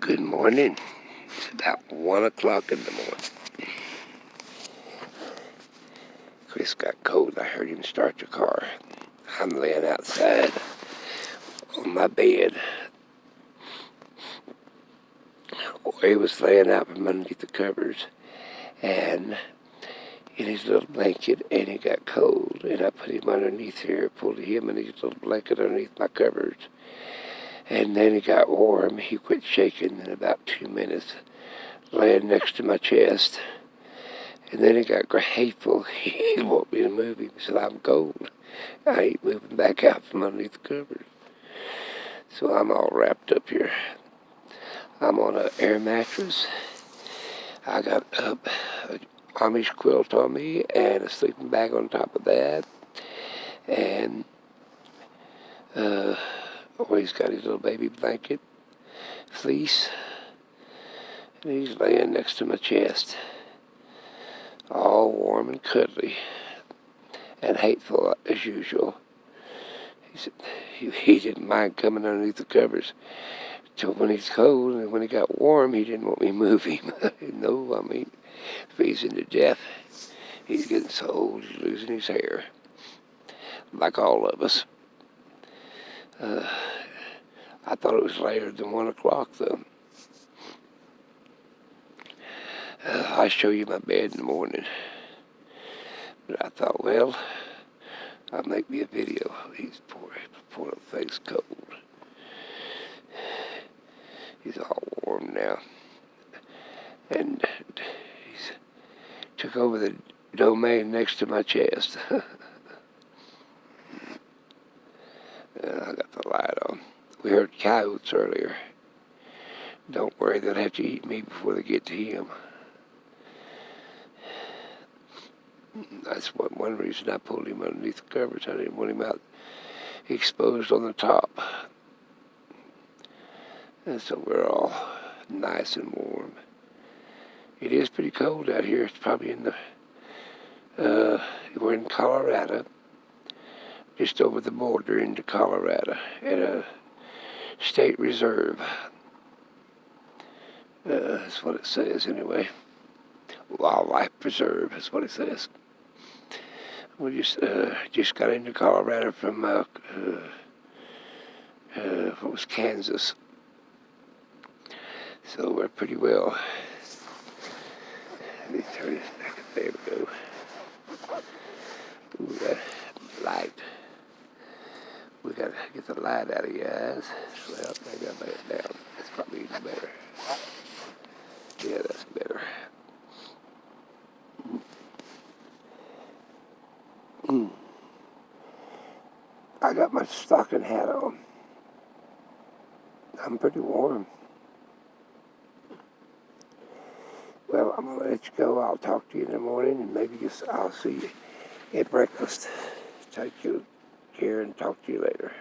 Good morning. It's about 1 o'clock in the morning. Chris got cold. I heard him start the car. I'm laying outside on my bed. He was laying out from underneath the covers and in his little blanket, and he got cold. And I put him underneath here, pulled him in his little blanket underneath my covers. And then he got warm. He quit shaking in about 2 minutes, laying next to my chest. And then he got hateful. He didn't want me to move him. He said, I'm cold. I ain't moving back out from underneath the covers. So I'm all wrapped up here. I'm on an air mattress. I got an Amish quilt on me and a sleeping bag on top of that. And he's got his little baby blanket, fleece. And he's laying next to my chest, all warm and cuddly and hateful as usual. He said he didn't mind coming underneath the covers till when he's cold, and when he got warm, he didn't want me to move him. No, I mean, freezing to death. He's getting so old, he's losing his hair, like all of us. I thought it was later than 1 o'clock, though. I'll show you my bed in the morning. But I thought, well, I'll make me a video. He's poor little face cold. He's all warm now. And he's took over the domain next to my chest. I got the light on. We heard coyotes earlier. Don't worry, they'll have to eat me before they get to him. That's one reason I pulled him underneath the covers. I didn't want him out exposed on the top. And so we're all nice and warm. It is pretty cold out here. It's probably in the, we're in Colorado, just over the border into Colorado, at a state reserve. That's what it says anyway. Wildlife preserve, that's what it says. We just got into Colorado from, what was Kansas. So we're pretty well. Let me turn this back up. There we go. Ooh, that light. We got to get the light out of your eyes. Well, maybe I'll lay it down. That's probably even better. Yeah, that's better. I got my stocking hat on. I'm pretty warm. Well, I'm going to let you go. I'll talk to you in the morning, and maybe I'll see you at breakfast. Take good care and talk to you later.